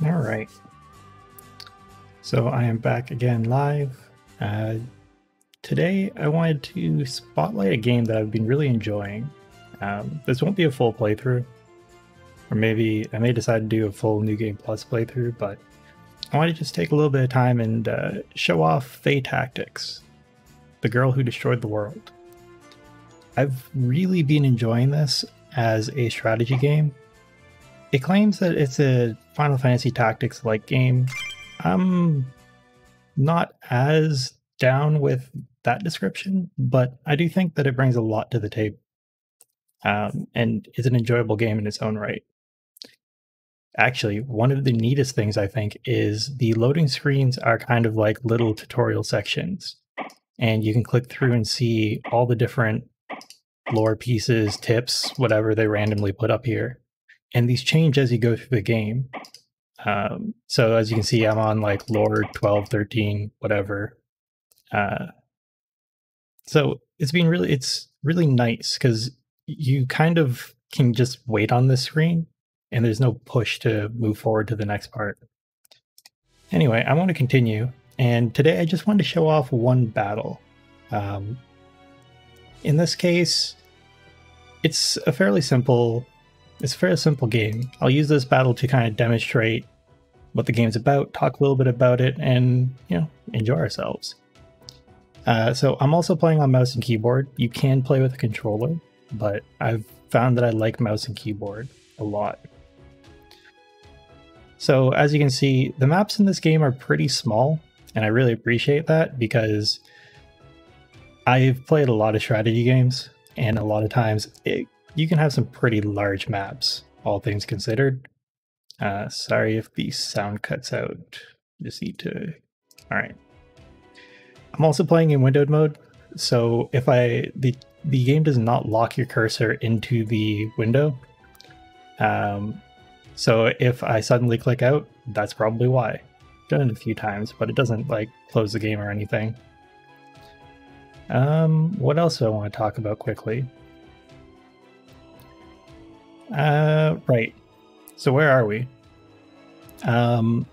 All right. So I am back again live. Today I wanted to spotlight a game that I've been really enjoying. This won't be a full playthrough, or maybe I may decide to do a full New Game Plus playthrough, but I want to just take a little bit of time and show off Fae Tactics, the girl who destroyed the world. I've really been enjoying this as a strategy game. It claims that it's a Final Fantasy Tactics-like game. I'm not as down with that description, but I do think that it brings a lot to the table, and is an enjoyable game in its own right. Actually, one of the neatest things I think is the loading screens are kind of like little tutorial sections, and you can click through and see all the different lore pieces, tips, whatever they randomly put up here. And these change as you go through the game. So as you can see, I'm on like lore 12, 13, whatever. So it's really nice because you kind of can just wait on this screen and there's no push to move forward to the next part. Anyway, I want to continue. And today I just wanted to show off one battle. In this case, it's a fairly simple game. I'll use this battle to kind of demonstrate what the game's about, talk a little bit about it, and enjoy ourselves. So I'm also playing on mouse and keyboard. You can play with a controller, but I've found that I like mouse and keyboard a lot. So as you can see, the maps in this game are pretty small, and I really appreciate that because I've played a lot of strategy games, and a lot of times you can have some pretty large maps, all things considered. Sorry if the sound cuts out. Just need to... Alright. I'm also playing in windowed mode, so if the game does not lock your cursor into the window. So if I suddenly click out, that's probably why. I've done it a few times, but it doesn't like close the game or anything. What else do I want to talk about quickly? Right. So where are we? No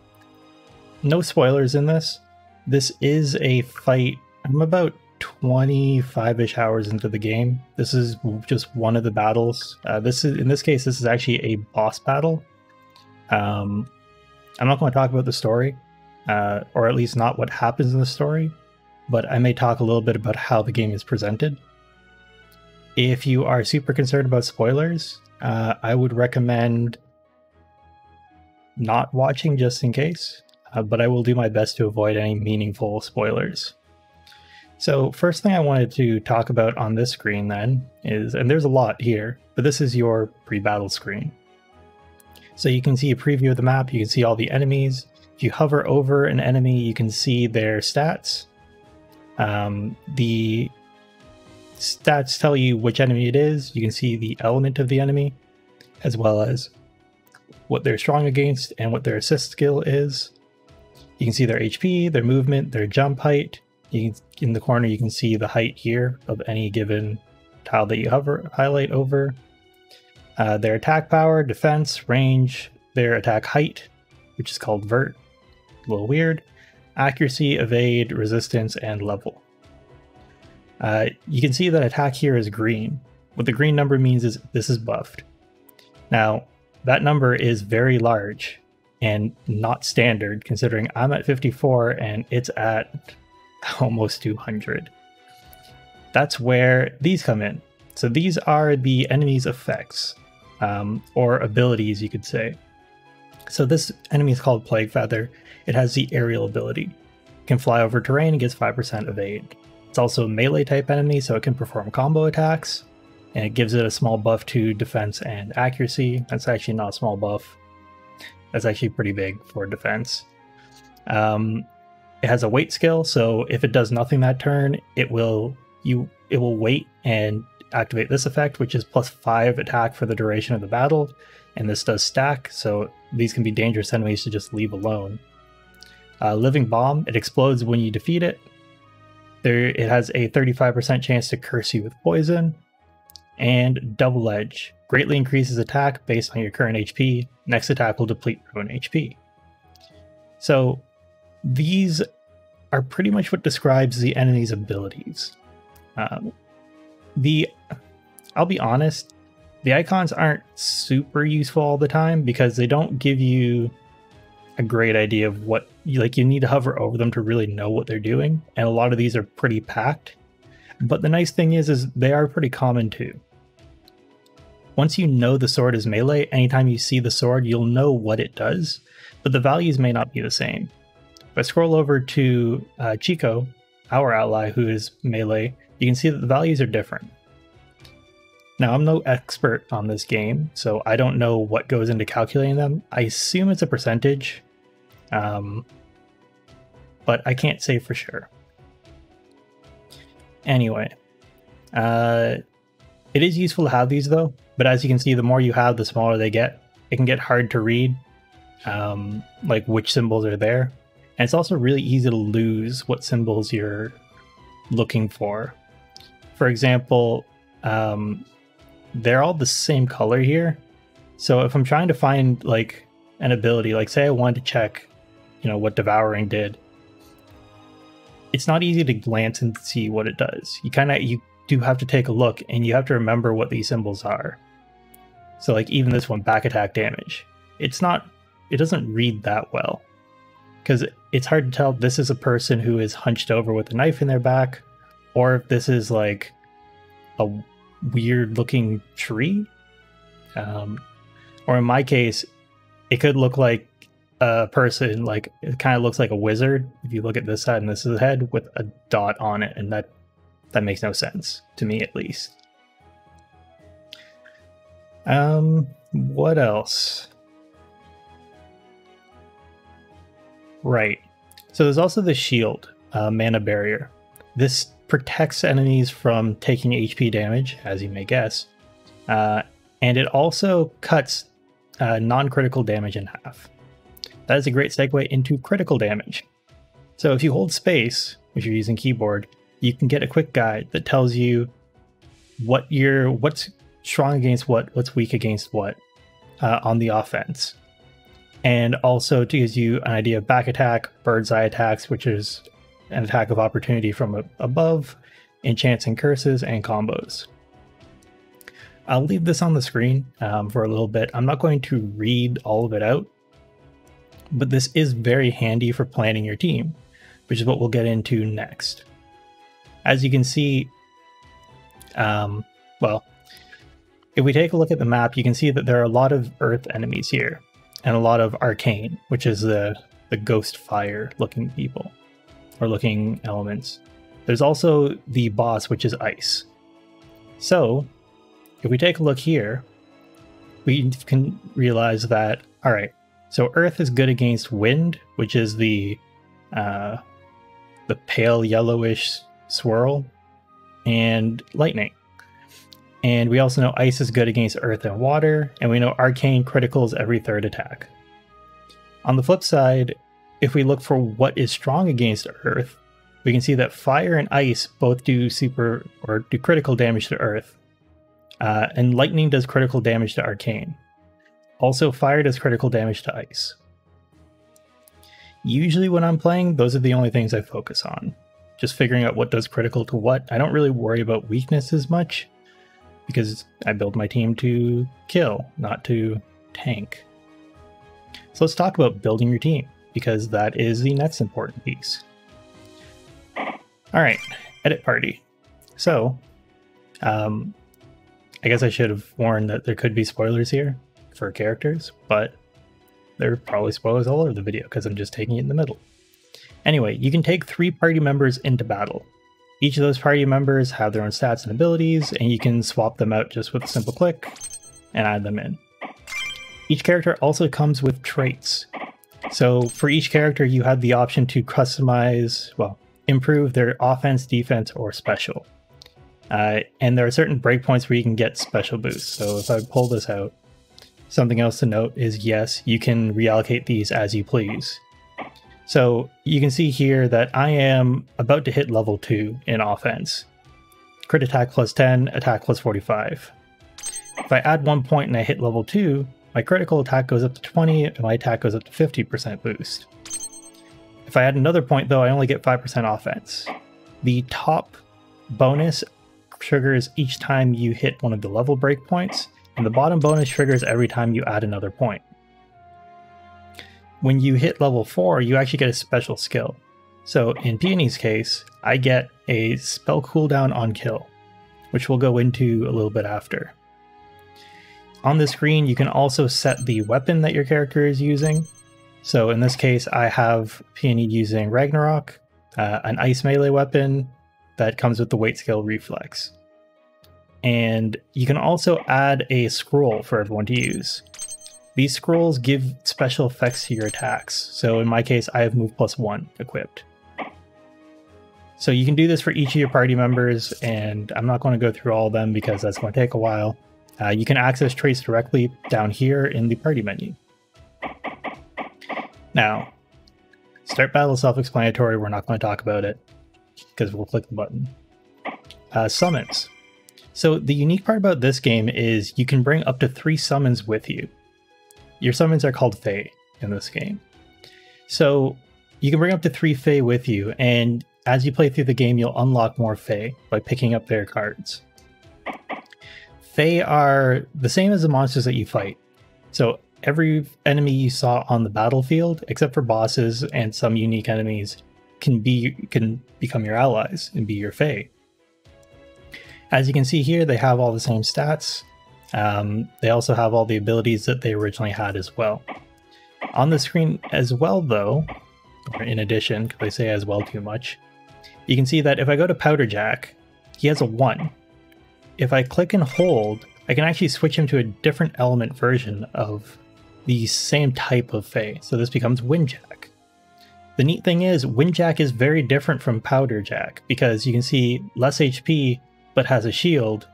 spoilers in this. This is a fight. I'm about 25-ish hours into the game. This is just one of the battles. In this case, this is actually a boss battle. I'm not going to talk about the story, or at least not what happens in the story, but I may talk a little bit about how the game is presented. If you are super concerned about spoilers, I would recommend not watching just in case, but I will do my best to avoid any meaningful spoilers. So first thing I wanted to talk about on this screen then is, and there's a lot here, but this is your pre-battle screen. So you can see a preview of the map, you can see all the enemies. If you hover over an enemy, you can see their stats. The stats tell you which enemy it is. You can see the element of the enemy, as well as what they're strong against and what their assist skill is. You can see their HP, their movement, their jump height. In the corner, you can see the height here of any given tile that you highlight over. Their attack power, defense, range, their attack height, which is called vert, a little weird, accuracy, evade, resistance, and level. You can see that attack here is green. What the green number means is this is buffed. Now, that number is very large and not standard, considering I'm at 54 and it's at almost 200. That's where these come in. So these are the enemy's effects, or abilities, you could say. So this enemy is called Plague Feather. It has the aerial ability. It can fly over terrain and gets 5% evade. It's also a melee type enemy, so it can perform combo attacks, and it gives it a small buff to defense and accuracy. That's actually not a small buff. That's actually pretty big for defense. It has a wait skill, so if it does nothing that turn, it will wait and activate this effect, which is +5 attack for the duration of the battle, and this does stack, so these can be dangerous enemies to just leave alone. Living Bomb, it explodes when you defeat it. It has a 35% chance to curse you with poison. And Double Edge, greatly increases attack based on your current HP. Next attack will deplete your own HP. So these are pretty much what describes the enemy's abilities. I'll be honest, the icons aren't super useful all the time because they don't give you a great idea of what you need to hover over them to really know what they're doing, and a lot of these are pretty packed. But the nice thing is they are pretty common too. Once you know the sword is melee, anytime you see the sword, you'll know what it does, but the values may not be the same. If I scroll over to Chico, our ally who is melee, you can see that the values are different. Now, I'm no expert on this game, so I don't know what goes into calculating them. I assume it's a percentage, but I can't say for sure. Anyway, it is useful to have these though, but as you can see, the more you have, the smaller they get. It can get hard to read, like which symbols are there. And it's also really easy to lose what symbols you're looking for. For example, they're all the same color here. So if I'm trying to find like an ability, like say I wanted to check, what Devouring did, it's not easy to glance and see what it does. You do have to take a look, and you have to remember what these symbols are. So like even this one, back attack damage, it doesn't read that well, because it's hard to tell if this is a person who is hunched over with a knife in their back, or if this is like a weird looking tree. Or in my case, it could look like a person, like it kind of looks like a wizard if you look at this side and this is the head with a dot on it, and that makes no sense to me, at least. What else? Right, so there's also the shield, mana barrier. This protects enemies from taking HP damage, as you may guess, and it also cuts non-critical damage in half. That is a great segue into critical damage. So if you hold space, if you're using keyboard, you can get a quick guide that tells you what's strong against what's weak against what on the offense. And also gives you an idea of back attack, bird's eye attacks, which is an attack of opportunity from above, enchants and curses, and combos. I'll leave this on the screen for a little bit. I'm not going to read all of it out, but this is very handy for planning your team, which is what we'll get into next. As you can see, well, if we take a look at the map, you can see that there are a lot of earth enemies here, and a lot of arcane, which is the ghost fire looking people, or looking elements. There's also the boss, which is ice. So if we take a look here, we can realize that, all right, so earth is good against wind, which is the pale yellowish swirl, and lightning. And we also know ice is good against earth and water, and we know arcane criticals every third attack. On the flip side, if we look for what is strong against earth, we can see that fire and ice both do critical damage to earth, and lightning does critical damage to arcane. Also, fire does critical damage to ice. Usually when I'm playing, those are the only things I focus on. Just figuring out what does critical to what. I don't really worry about weakness as much, because I build my team to kill, not to tank. So let's talk about building your team, because that is the next important piece. All right, edit party. So, I guess I should have warned that there could be spoilers here for characters, but there are probably spoilers all over the video because I'm just taking it in the middle. Anyway, you can take 3 party members into battle. Each of those party members have their own stats and abilities, and you can swap them out just with a simple click and add them in. Each character also comes with traits. So for each character, you have the option to customize, well, improve their offense, defense, or special. And there are certain breakpoints where you can get special boosts. So if I pull this out, something else to note is, yes, you can reallocate these as you please. So you can see here that I am about to hit level 2 in offense. Crit attack plus 10, attack plus 45. If I add 1 point and I hit level 2, my critical attack goes up to 20 and my attack goes up to 50% boost. If I add another point though, I only get 5% offense. The top bonus triggers each time you hit one of the level breakpoints, and the bottom bonus triggers every time you add another point. When you hit level 4, you actually get a special skill. So in Peony's case, I get a spell cooldown on kill, which we'll go into a little bit after. On the screen, you can also set the weapon that your character is using. So in this case, I have Peony using Ragnarok, an ice melee weapon that comes with the weight skill reflex. And you can also add a scroll for everyone to use. These scrolls give special effects to your attacks. So in my case, I have move +1 equipped. So you can do this for each of your party members, and I'm not going to go through all of them because that's going to take a while. You can access traits directly down here in the party menu. Now, start battle is self-explanatory. We're not going to talk about it because we'll click the button. Summons. So the unique part about this game is you can bring up to 3 summons with you. Your summons are called Fae in this game. So you can bring up to 3 Fae with you, and as you play through the game, you'll unlock more Fae by picking up their cards. Fae are the same as the monsters that you fight. So every enemy you saw on the battlefield, except for bosses and some unique enemies, can become your allies and be your Fae. As you can see here, they have all the same stats. They also have all the abilities that they originally had as well. On the screen as well though, or in addition, because I say as well too much, you can see that if I go to Powder Jack, he has a 1. If I click and hold, I can actually switch him to a different element version of the same type of Fae. So this becomes Windjack. The neat thing is, Windjack is very different from Powder Jack because you can see less HP, but has a shield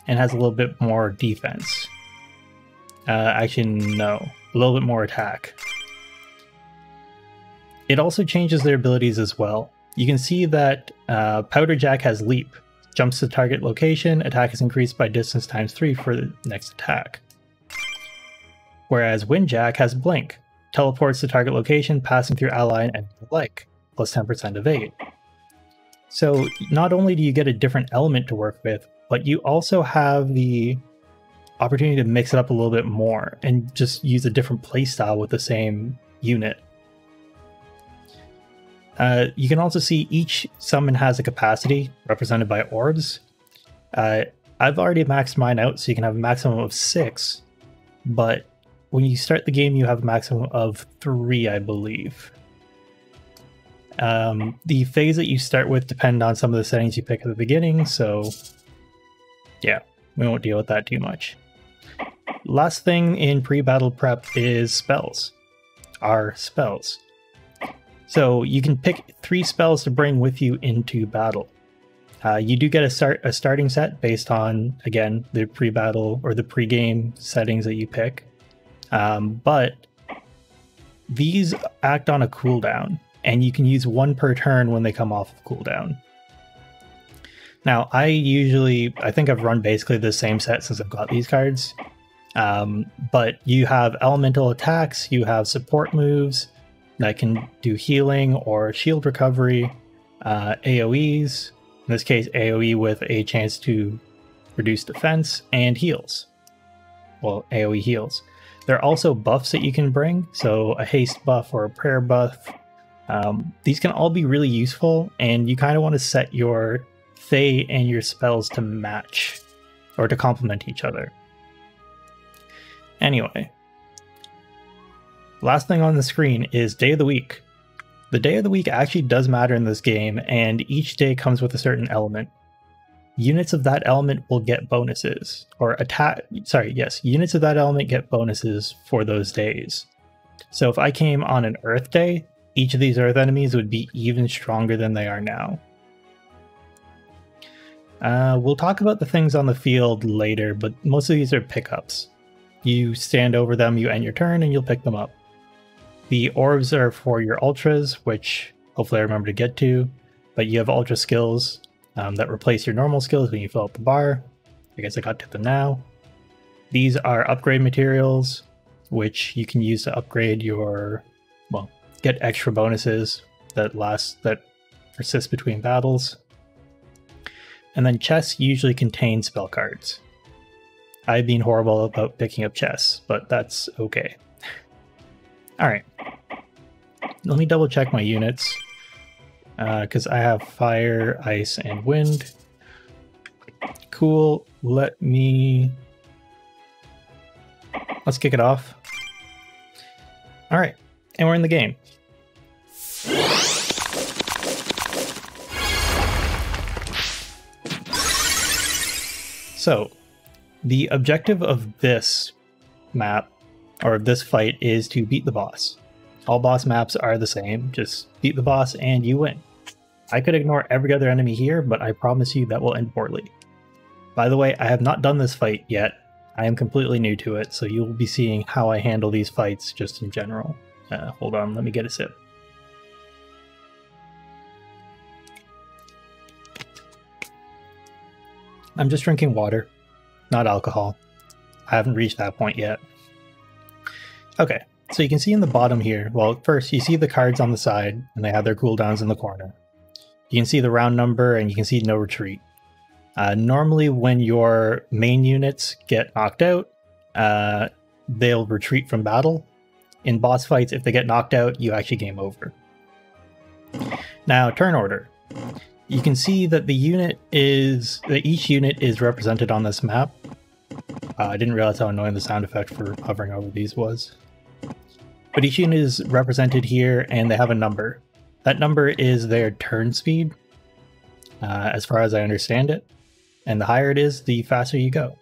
and has a little bit more defense. Actually, no, a little bit more attack. It also changes their abilities as well. You can see that Powder Jack has Leap. Jumps to target location, attack is increased by distance ×3 for the next attack. Whereas Windjack has Blink. Teleports to target location, passing through ally and alike, plus 10% evade. So not only do you get a different element to work with, but you also have the opportunity to mix it up a little bit more and just use a different playstyle with the same unit. You can also see each summon has a capacity represented by orbs. I've already maxed mine out, so you can have a maximum of 6, but when you start the game, you have a maximum of 3, I believe. The phase that you start with depend on some of the settings you pick at the beginning, so yeah, we won't deal with that too much. Last thing in pre-battle prep is spells. Are spells. So you can pick 3 spells to bring with you into battle. You do get a starting set based on, again, the pre-battle or the pre-game settings that you pick. But these act on a cooldown, and you can use 1 per turn when they come off of cooldown. Now, I think I've run basically the same set since I've got these cards. But you have elemental attacks, you have support moves that can do healing or shield recovery, AoEs, in this case AoE with a chance to reduce defense, and heals. Well, AoE heals. There are also buffs that you can bring, so a haste buff or a prayer buff. These can all be really useful, and you kind of want to set your Fae and your spells to match or to complement each other. Anyway, last thing on the screen is day of the week. The day of the week actually does matter in this game, and each day comes with a certain element. Units of that element will get bonuses, or units of that element get bonuses for those days. So if I came on an Earth day, each of these Earth enemies would be even stronger than they are now. We'll talk about the things on the field later, but most of these are pickups. You stand over them, you end your turn, and you'll pick them up. The orbs are for your ultras, which hopefully I remember to get to, but you have ultra skills that replace your normal skills when you fill up the bar. I guess I got to them now. These are upgrade materials, which you can use to upgrade your, well, get extra bonuses that persists between battles. And then chests usually contain spell cards. I've been horrible about picking up chests, but that's okay. Alright. Let me double check my units. Because I have fire, ice, and wind. Cool. Let's kick it off. Alright. And we're in the game. So, the objective of this map, or this fight, is to beat the boss. All boss maps are the same, just beat the boss and you win. I could ignore every other enemy here, but I promise you that will end poorly. By the way, I have not done this fight yet. I am completely new to it, so you will be seeing how I handle these fights just in general. Hold on, let me get a sip. I'm just drinking water, not alcohol. I haven't reached that point yet. Okay, so you can see in the bottom here, well, first you see the cards on the side, and they have their cooldowns in the corner. You can see the round number, and you can see no retreat. Normally when your main units get knocked out, they'll retreat from battle. In boss fights, if they get knocked out, you actually game over. Now, turn order. You can see that each unit is represented on this map. I didn't realize how annoying the sound effect for hovering over these was. But each unit is represented here, and they have a number. That number is their turn speed, as far as I understand it. And the higher it is, the faster you go.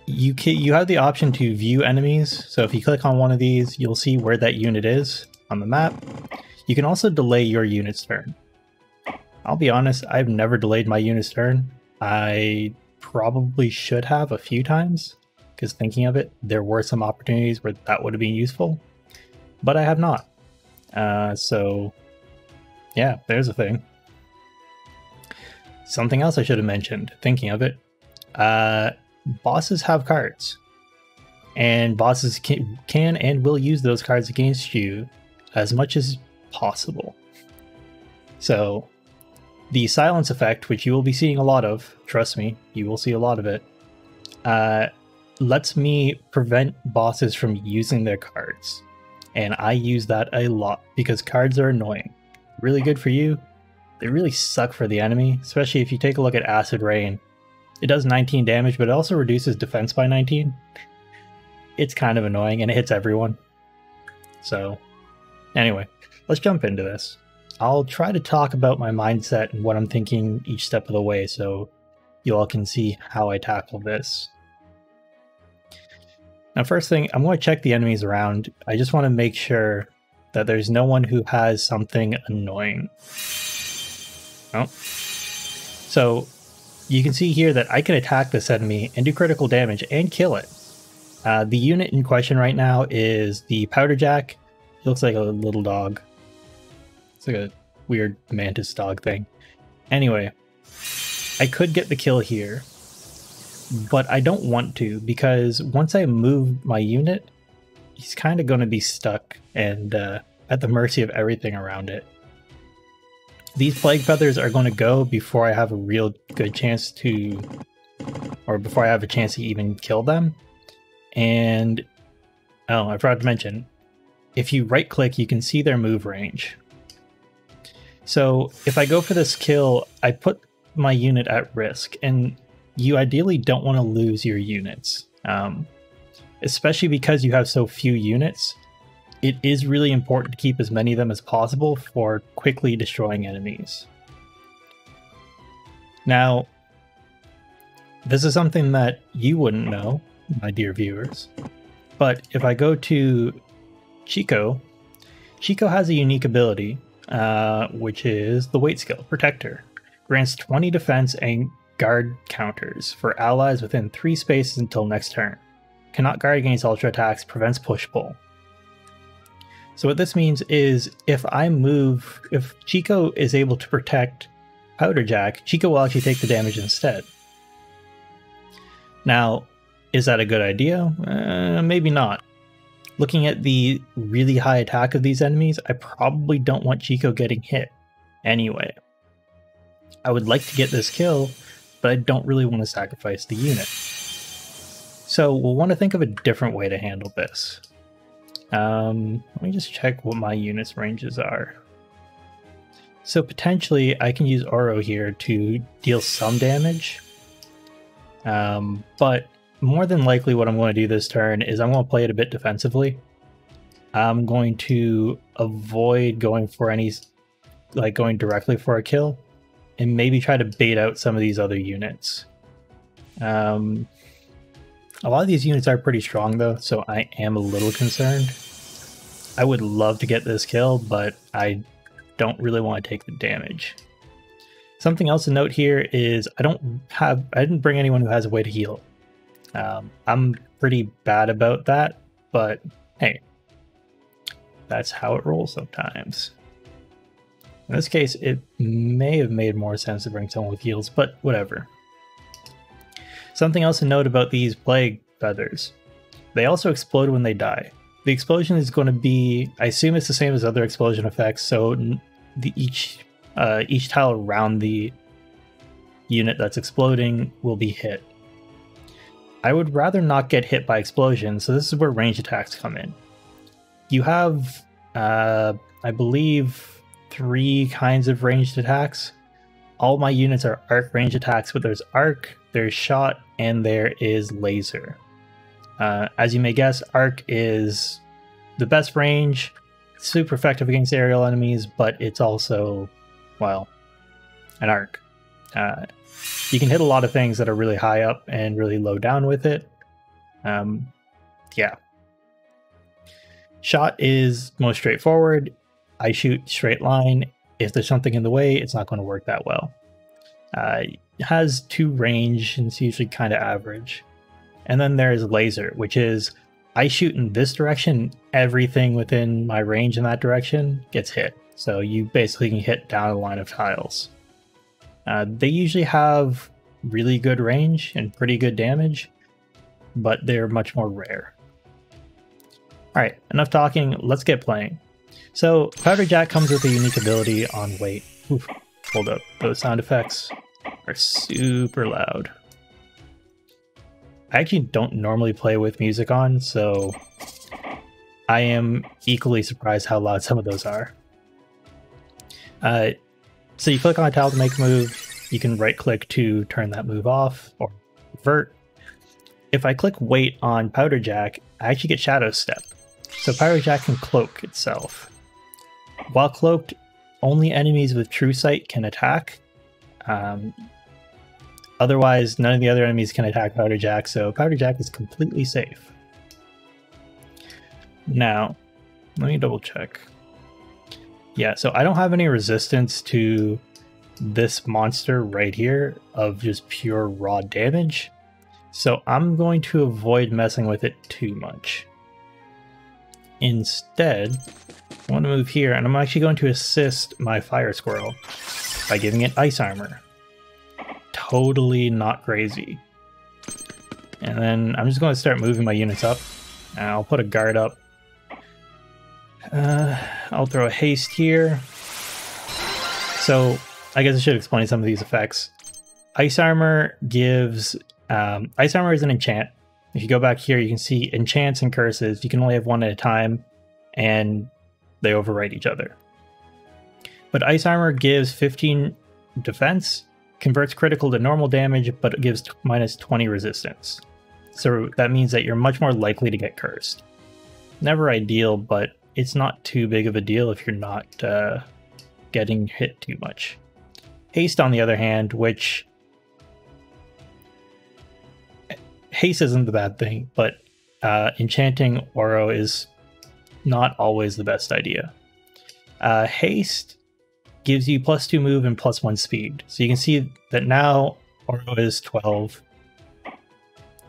You have the option to view enemies, so if you click on one of these, you'll see where that unit is on the map. You can also delay your unit's turn. I'll be honest, I've never delayed my unit's turn. I probably should have a few times, because thinking of it, there were some opportunities where that would have been useful, but I have not. So yeah, there's a thing. Something else I should have mentioned, thinking of it, bosses have cards, and bosses can and will use those cards against you as much as possible. So the silence effect, which you will be seeing a lot of, trust me, you will see a lot of it, lets me prevent bosses from using their cards. And I use that a lot because cards are annoying. Really good for you. They really suck for the enemy, especially if you take a look at Acid Rain. It does 19 damage, but it also reduces defense by 19. It's kind of annoying, and it hits everyone. So, anyway, let's jump into this. I'll try to talk about my mindset and what I'm thinking each step of the way so you all can see how I tackle this. Now, first thing, I'm going to check the enemies around. I just want to make sure that there's no one who has something annoying. Oh. So, you can see here that I can attack this enemy and do critical damage and kill it. The unit in question right now is the Powder Jack. He looks like a little dog. It's like a weird mantis dog thing. Anyway, I could get the kill here, but I don't want to because once I move my unit, he's kind of going to be stuck and at the mercy of everything around it. These Plague Feathers are going to go before I have a real good chance to, or before I have a chance to even kill them. And, oh, I forgot to mention, if you right click, you can see their move range. So if I go for this kill, I put my unit at risk, and you ideally don't want to lose your units. Especially because you have so few units, it is really important to keep as many of them as possible for quickly destroying enemies. Now, this is something that you wouldn't know, my dear viewers, but if I go to Chico, Chico has a unique ability, which is the weight skill, Protector. Grants 20 defense and guard counters for allies within 3 spaces until next turn. Cannot guard against ultra attacks, prevents push-pull. So what this means is if Chico is able to protect Powder Jack, Chico will actually take the damage instead. Now, is that a good idea? Maybe not. Looking at the really high attack of these enemies, I probably don't want Chico getting hit anyway. I would like to get this kill, but I don't really want to sacrifice the unit. So we'll want to think of a different way to handle this. Let me just check what my unit's ranges are. So potentially I can use Oro here to deal some damage. But more than likely what I'm going to do this turn is I'm going to play it a bit defensively. I'm going to avoid going for any, like going directly for a kill, and maybe try to bait out some of these other units. A lot of these units are pretty strong though, so I am a little concerned. I would love to get this kill, but I don't really want to take the damage. Something else to note here is I didn't bring anyone who has a way to heal. I'm pretty bad about that, but hey, that's how it rolls sometimes. In this case, it may have made more sense to bring someone with heals, but whatever. Something else to note about these plague feathers. They also explode when they die. The explosion is going to be, I assume it's the same as other explosion effects, so each tile around the unit that's exploding will be hit. I would rather not get hit by explosions, so this is where ranged attacks come in. You have, I believe, 3 kinds of ranged attacks. All my units are arc range attacks, but there's arc, there's shot, and there is laser. As you may guess, arc is the best range, super effective against aerial enemies, but it's also, well, an arc. You can hit a lot of things that are really high up and really low down with it. Yeah. Shot is most straightforward. I shoot straight line. If there's something in the way, it's not going to work that well. It has 2 range and it's usually kind of average. And then there's laser, which is I shoot in this direction, everything within my range in that direction gets hit. So you basically can hit down a line of tiles. They usually have really good range and pretty good damage, but they're much more rare. Alright, enough talking, let's get playing. So Powder Jack comes with a unique ability on weight. Oof, hold up, those sound effects are super loud. I actually don't normally play with music on, so I am equally surprised how loud some of those are. So you click on a tile to make a move, you can right click to turn that move off or revert. If I click wait on Powder Jack, I actually get Shadow Step. So Powder Jack can cloak itself. While cloaked, only enemies with True Sight can attack. Otherwise, none of the other enemies can attack Powder Jack, so Powder Jack is completely safe. Now, let me double check. Yeah, so I don't have any resistance to this monster right here of just pure raw damage. So I'm going to avoid messing with it too much. Instead, I want to move here, and I'm actually going to assist my fire squirrel by giving it ice armor. Totally not crazy. And then I'm just going to start moving my units up. And I'll put a guard up. I'll throw a haste here. So I guess I should explain some of these effects. Ice armor gives... ice armor is an enchant. If you go back here, you can see enchants and curses. You can only have one at a time, and they overwrite each other. But ice armor gives 15 defense, converts critical to normal damage, but it gives minus 20 resistance. So that means that you're much more likely to get cursed. Never ideal, but it's not too big of a deal if you're not getting hit too much. Haste, on the other hand, which... Haste isn't the bad thing, but enchanting Oro is not always the best idea. Haste gives you +2 move and +1 speed. So you can see that now Oro is 12.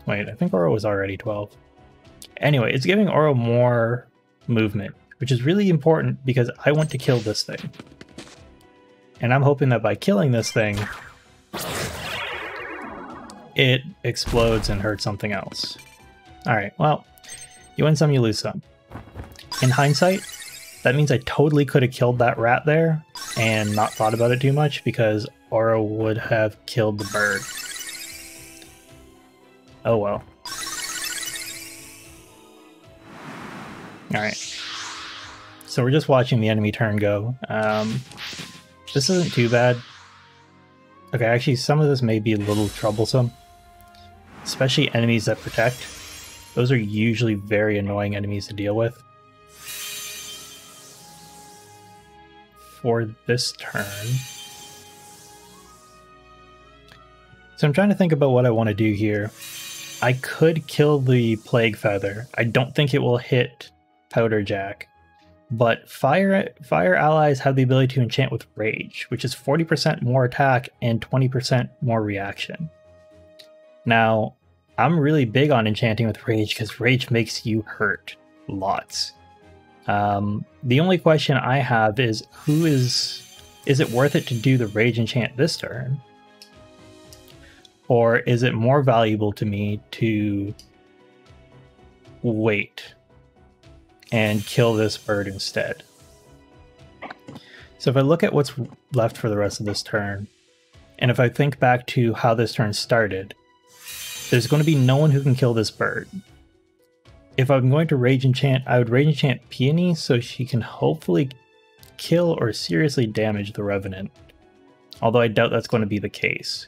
Wait, I think Oro was already 12. Anyway, it's giving Oro more movement, which is really important because I want to kill this thing. And I'm hoping that by killing this thing, it explodes and hurts something else. Alright, well, you win some, you lose some. in hindsight, that means I totally could have killed that rat there and not thought about it too much, because Oro would have killed the bird. Oh well. Alright. So we're just watching the enemy turn go. This isn't too bad. Okay, actually some of this may be a little troublesome. Especially enemies that protect. Those are usually very annoying enemies to deal with. For this turn. So I'm trying to think about what I want to do here. I could kill the Plague Feather. I don't think it will hit Powder Jack. But fire allies have the ability to enchant with Rage, which is 40% more attack and 20% more reaction. Now, I'm really big on enchanting with Rage because Rage makes you hurt lots. The only question I have is, is it worth it to do the Rage enchant this turn? Or is it more valuable to me to wait and kill this bird instead? So if I look at what's left for the rest of this turn, and if I think back to how this turn started, there's going to be no one who can kill this bird. If I'm going to Rage Enchant, I would Rage Enchant Peony so she can hopefully kill or seriously damage the Revenant. Although I doubt that's going to be the case.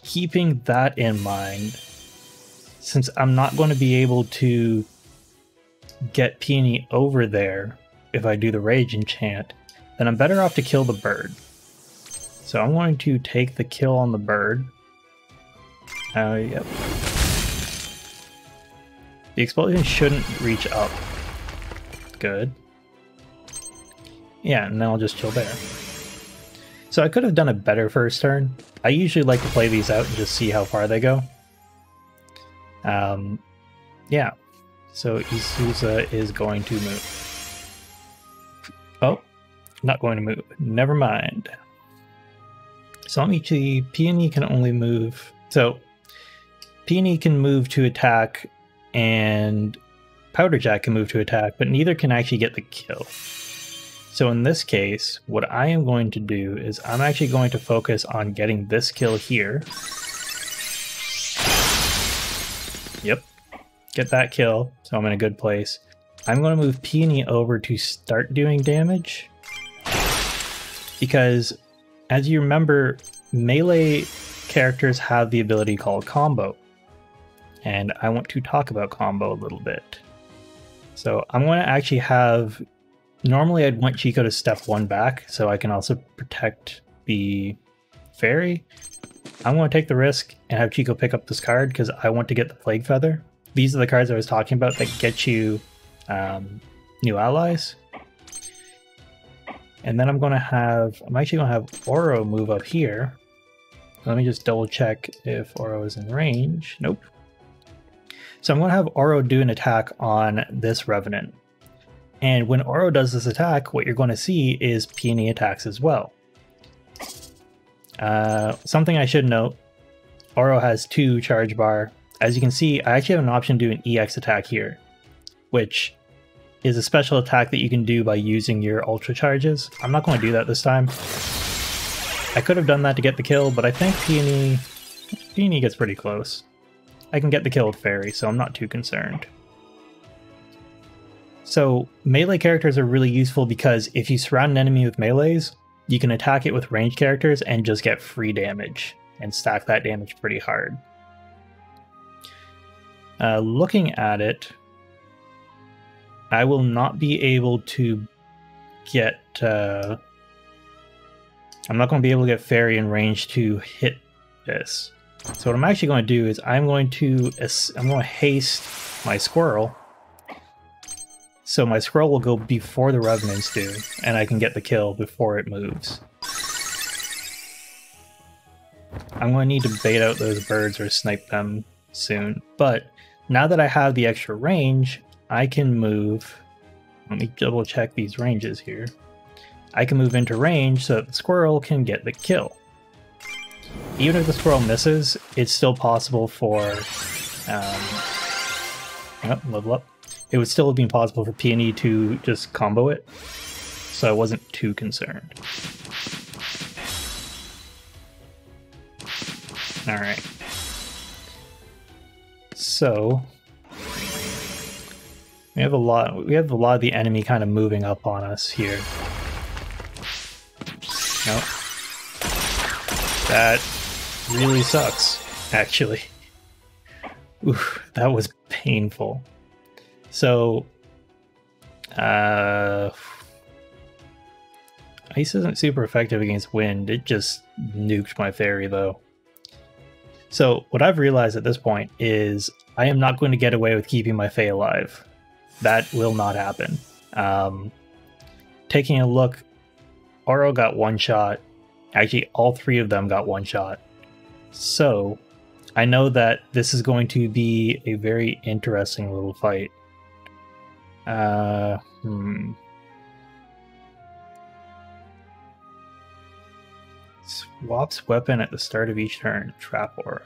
Keeping that in mind, since I'm not going to be able to get Peony over there if I do the Rage Enchant, then I'm better off to kill the bird. So I'm going to take the kill on the bird. Yep. The explosion shouldn't reach up. Good. Yeah, and then I'll just chill there. So I could have done a better first turn. I usually like to play these out and just see how far they go. Yeah. So Isuza is going to move. Oh, not going to move. Never mind. So let me see. Peony can only move. So Peony can move to attack, and Powder Jack can move to attack, but neither can actually get the kill. So in this case, what I am going to do is I'm actually going to focus on getting this kill here. Yep, get that kill, so I'm in a good place. I'm going to move Peony over to start doing damage, because as you remember, melee characters have the ability called Combo, and I want to talk about Combo a little bit. So I'm going to actually have... Normally I'd want Chico to step one back so I can also protect the fairy. I'm going to take the risk and have Chico pick up this card because I want to get the Plague Feather. These are the cards I was talking about that get you new allies. And then I'm actually going to have Oro move up here. Let me just double check if Oro is in range. Nope. So I'm going to have Oro do an attack on this Revenant. And when Oro does this attack, what you're going to see is Peony attacks as well. Something I should note, Oro has 2 charge bar. As you can see, I actually have an option to do an EX attack here, which is a special attack that you can do by using your ultra charges. I'm not going to do that this time. I could have done that to get the kill, but I think Peony gets pretty close. I can get the kill with Fairy, so I'm not too concerned. So melee characters are really useful because if you surround an enemy with melees, you can attack it with ranged characters and just get free damage and stack that damage pretty hard. Looking at it, I will not be able to get... I'm not going to be able to get Fairy in range to hit this. So what I'm actually going to do is I'm going to haste my squirrel. So my squirrel will go before the Revenants do, and I can get the kill before it moves. I'm going to need to bait out those birds or snipe them soon. But now that I have the extra range, I can move... Let me double check these ranges here. I can move into range so that the squirrel can get the kill. Even if the squirrel misses, it's still possible for Yep, level up. It would still have been possible for Peony to just combo it, so I wasn't too concerned. Alright. So we have a lot of the enemy kind of moving up on us here. Nope. That really sucks, actually. Oof, that was painful. So, ice isn't super effective against wind. It just nuked my fairy, though. So, what I've realized at this point is I am not going to get away with keeping my Fae alive. That will not happen. Taking a look, Oro got one shot. Actually, all three of them got one shot. So, I know that this is going to be a very interesting little fight. Swaps weapon at the start of each turn. Trap aura.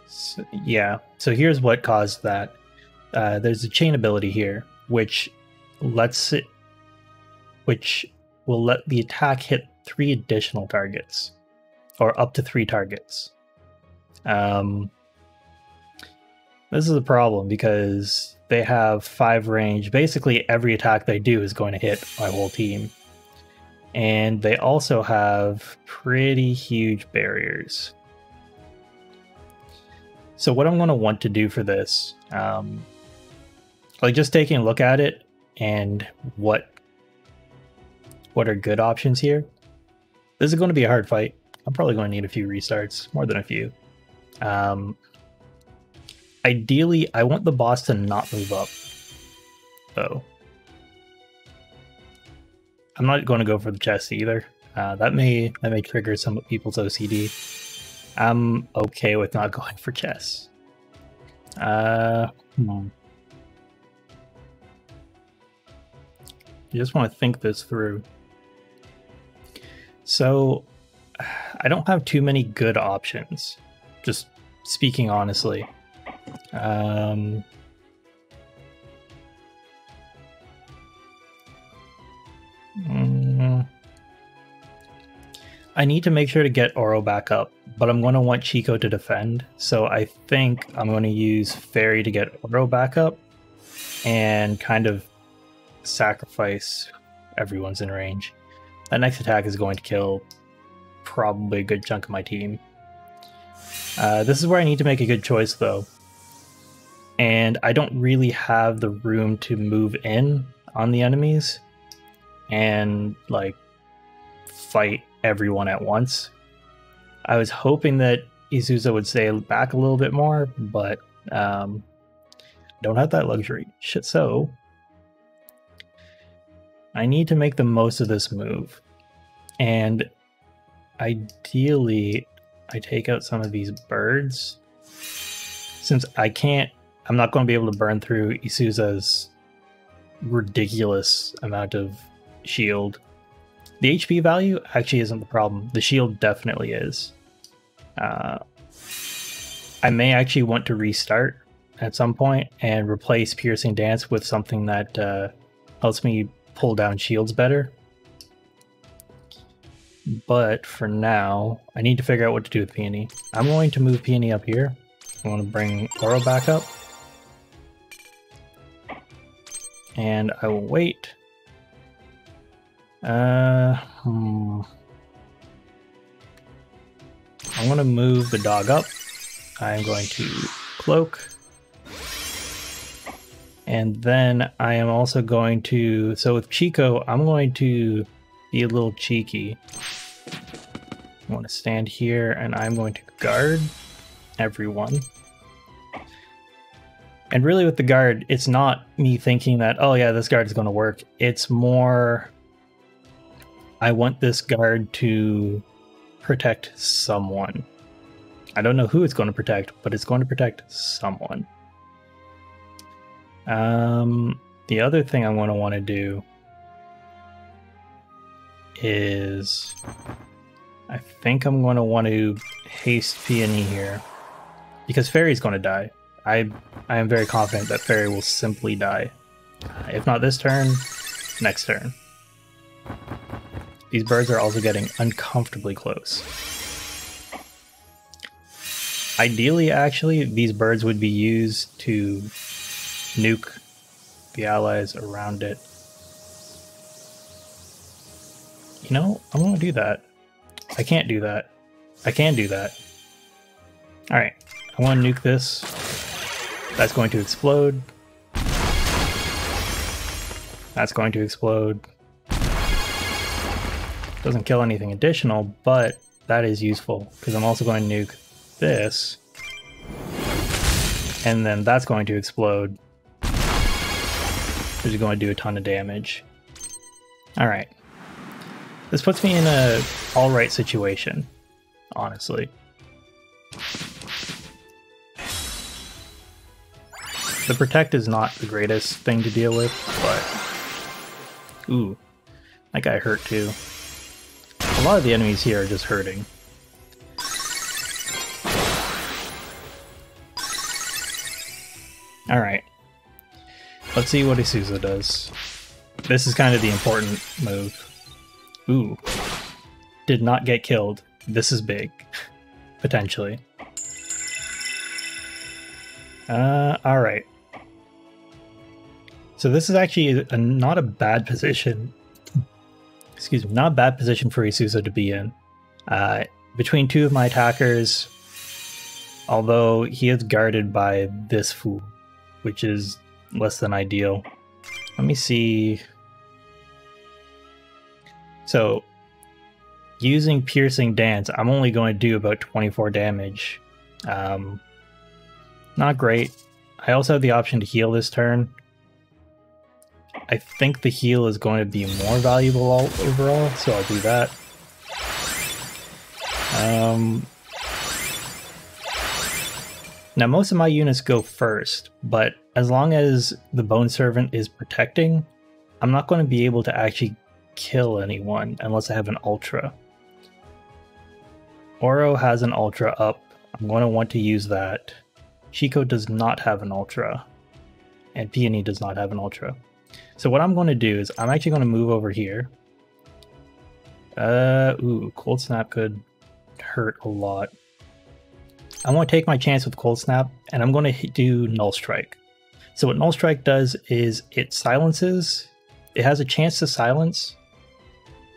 So, yeah, so here's what caused that. There's a chain ability here, which will let the attack hit 3 additional targets, or up to 3 targets. This is a problem because they have 5 range. Basically, every attack they do is going to hit my whole team. And they also have pretty huge barriers. So what I'm going to want to do for this, like just taking a look at it and what are good options here. This is going to be a hard fight. I'm probably going to need a few restarts, more than a few. Ideally, I want the boss to not move up, though. I'm not going to go for the chest either. That may trigger some people's OCD. I'm okay with not going for chess. You just want to think this through. So, I don't have too many good options, just speaking honestly. I need to make sure to get Oro back up, but I'm going to want Chico to defend, so I think I'm going to use Fairy to get Oro back up and kind of sacrifice everyone's in range. That next attack is going to kill probably a good chunk of my team. This is where I need to make a good choice, though. And I don't really have the room to move in on the enemies and, like, fight everyone at once. I was hoping that Isuza would stay back a little bit more, but don't have that luxury. Shit, so I need to make the most of this move. And ideally, I take out some of these birds. Since I'm not going to be able to burn through Isuza's ridiculous amount of shield. The HP value actually isn't the problem. The shield definitely is. I may actually want to restart at some point and replace Piercing Dance with something that helps me pull down shields better. But for now, I need to figure out what to do with Peony. I'm going to move Peony up here. I want to bring Oro back up. And I will wait. I'm going to move the dog up. I'm going to cloak. And then I am also going to... So with Chico, I'm going to be a little cheeky. I want to stand here and I'm going to guard everyone. And really with the guard, it's not me thinking that, oh yeah, this guard is going to work. It's more, I want this guard to protect someone. I don't know who it's going to protect, but it's going to protect someone. The other thing I'm going to want to do is, I think I'm going to want to haste Peony here. because Fairy's going to die. I am very confident that Fairy will simply die. If not this turn, next turn. These birds are also getting uncomfortably close. Ideally, actually, these birds would be used to nuke the allies around it. You know, I'm going to do that. I can't do that. I can do that. Alright, I want to nuke this. That's going to explode. That's going to explode. Doesn't kill anything additional, but that is useful because I'm also going to nuke this. And then that's going to explode, which is going to do a ton of damage. Alright. This puts me in a alright situation, honestly. The protect is not the greatest thing to deal with, but... Ooh, that guy hurt too. A lot of the enemies here are just hurting. Alright. Let's see what Isuzu does. This is kind of the important move. Ooh. Did not get killed. This is big. Potentially. Alright. So this is actually not a bad position. Excuse me, not a bad position for Isuzu to be in. Between two of my attackers, although he is guarded by this fool, which is less than ideal. Let me see. So, using Piercing Dance, I'm only going to do about 24 damage. Not great. I also have the option to heal this turn. I think the heal is going to be more valuable overall, so I'll do that. Now most of my units go first, but as long as the Bone Servant is protecting, I'm not going to be able to actually kill anyone unless I have an Ultra. Oro has an Ultra up. I'm going to want to use that. Chico does not have an Ultra, and Peony does not have an Ultra. So what I'm going to do is I'm actually going to move over here. Ooh, Cold Snap could hurt a lot. I want to take my chance with Cold Snap, and I'm going to do Null Strike. So what Null Strike does is it silences. It has a chance to silence,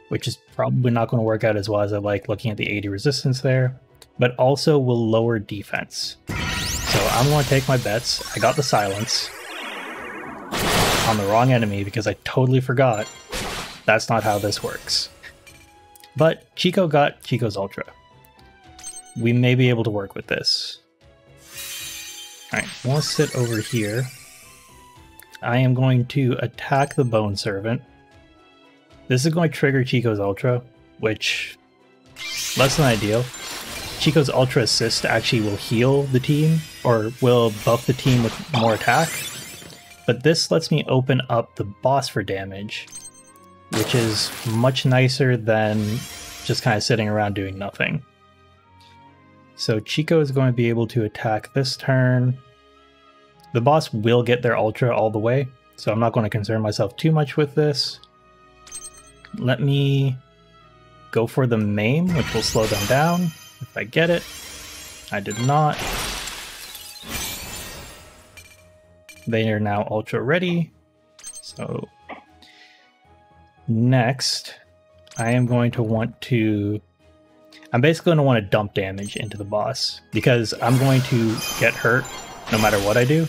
which is probably not going to work out as well as I like looking at the 80 resistance there, but also will lower defense. So I'm going to take my bets. I got the silence on the wrong enemy because I totally forgot that's not how this works. But Chico got Chico's Ultra. We may be able to work with this. Alright, I want to sit over here. I am going to attack the Bone Servant. This is going to trigger Chico's Ultra, which less than ideal. Chico's Ultra Assist actually will heal the team, or will buff the team with more attack. But this lets me open up the boss for damage, which is much nicer than just kind of sitting around doing nothing. So Chico is going to be able to attack this turn. The boss will get their Ultra all the way, so I'm not going to concern myself too much with this. Let me go for the Maim, which will slow them down if I get it. I did not. They are now Ultra ready. So next, I am going to want to... I'm basically going to want to dump damage into the boss because I'm going to get hurt no matter what I do.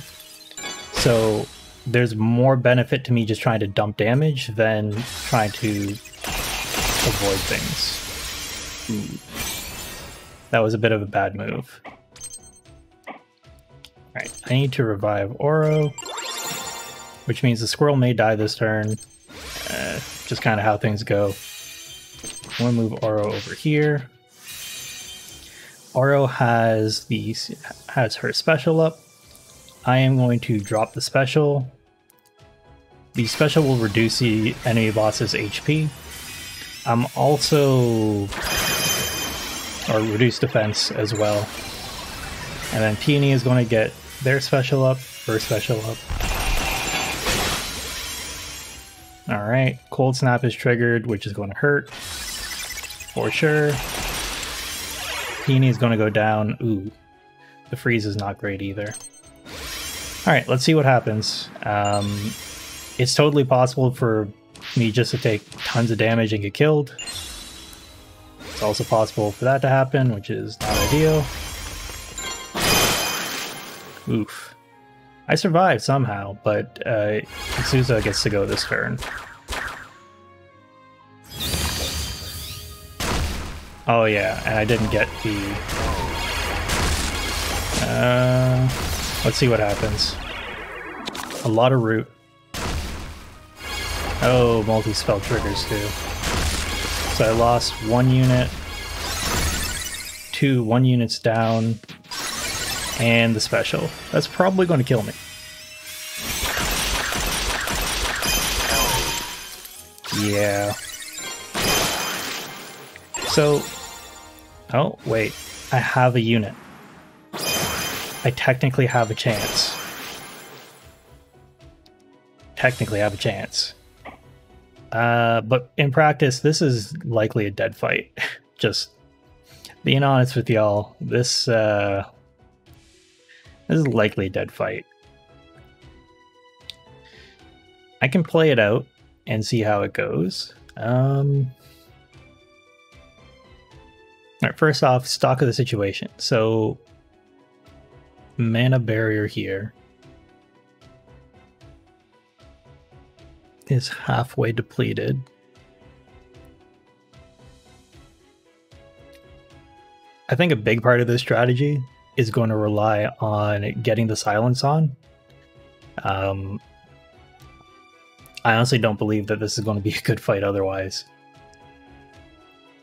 So there's more benefit to me just trying to dump damage than trying to avoid things. Ooh. That was a bit of a bad move. Alright, I need to revive Oro, which means the squirrel may die this turn. Just kind of how things go. I'm going to move Oro over here. Oro has her special up. I am going to drop the special. The special will reduce the enemy boss's HP. I'm also... or reduce defense as well. And then Peony is going to get their special up, her special up. Alright, Cold Snap is triggered, which is going to hurt. For sure. Peony is going to go down. Ooh, the freeze is not great either. Alright, let's see what happens. It's totally possible for me just to take tons of damage and get killed. It's also possible for that to happen, which is not ideal. Oof. I survived somehow, but Isuza gets to go this turn. Oh yeah, and I didn't get the... let's see what happens. A lot of root. Oh, multi-spell triggers too. So I lost 1 unit, 1 unit's down, and the special. That's probably going to kill me. Yeah. So, oh wait, I have a unit. I technically have a chance. But in practice, this is likely a dead fight. Just being honest with y'all, this is likely a dead fight. I can play it out and see how it goes. Alright, first off, stock of the situation. So, mana barrier here is halfway depleted. I think a big part of this strategy is going to rely on getting the silence on. I honestly don't believe that this is going to be a good fight otherwise.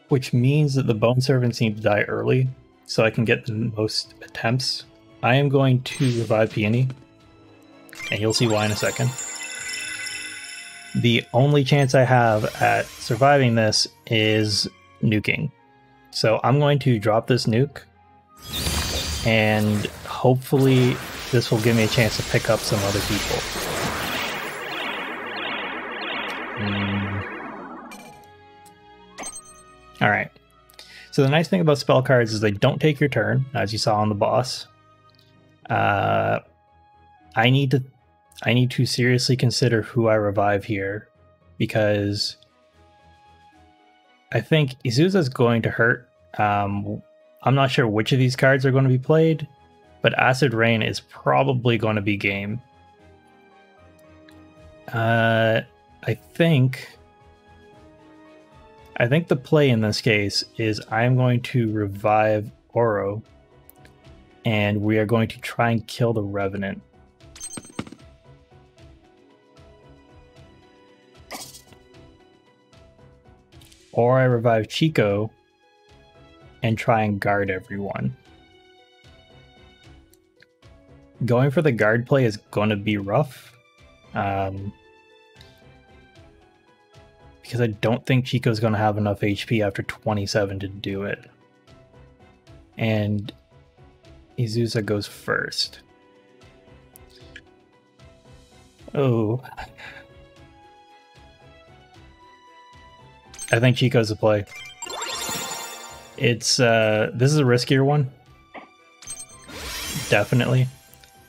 Which means that the Bone Servants need to die early, so I can get the most attempts. I am going to revive Peony, and you'll see why in a second. The only chance I have at surviving this is nuking. So I'm going to drop this nuke, and hopefully this will give me a chance to pick up some other people. Alright. So the nice thing about spell cards is they don't take your turn, as you saw on the boss. I need to seriously consider who I revive here, because I think Isuza's going to hurt. I'm not sure which of these cards are going to be played, but Acid Rain is probably going to be game. I think the play in this case is I'm going to revive Oro, and we are going to try and kill the Revenant. Or I revive Chico and try and guard everyone. Going for the guard play is going to be rough. Because I don't think Chico's going to have enough HP after 27 to do it. And Isuza goes first. Oh. I think Chico's the play. It's this is a riskier one. Definitely.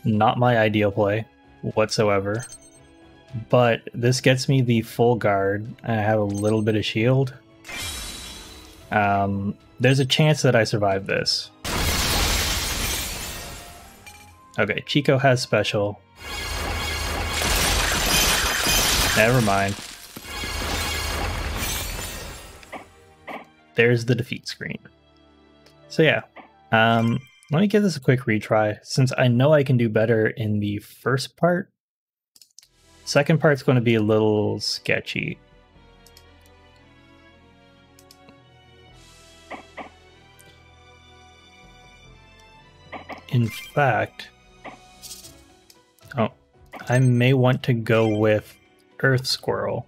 Not my ideal play whatsoever. But this gets me the full guard, and I have a little bit of shield. There's a chance that I survive this. Okay, Chico has special. Never mind. There's the defeat screen. So yeah, let me give this a quick retry, since I know I can do better in the first part. Second part's going to be a little sketchy. In fact, I may want to go with Earth Squirrel.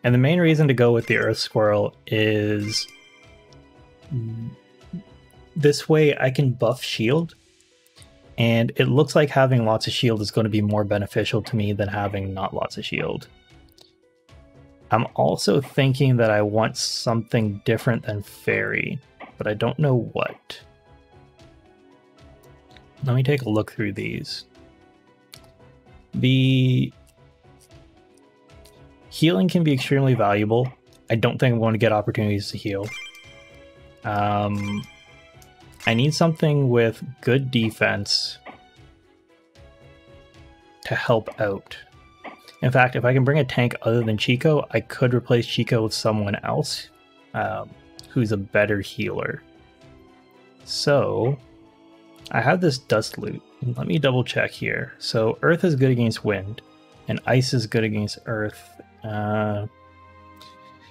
And the main reason to go with the Earth Squirrel is this way I can buff shield And it looks like having lots of shield is going to be more beneficial to me than having not lots of shield. I'm also thinking that I want something different than Fairy, but I don't know what. Let me take a look through these. The healing can be extremely valuable. I don't think I'm going to get opportunities to heal. I need something with good defense to help out. In fact, if I can bring a tank other than Chico, I could replace Chico with someone else who's a better healer. So I have this dust loot. Let me double check here. So earth is good against wind and ice is good against earth.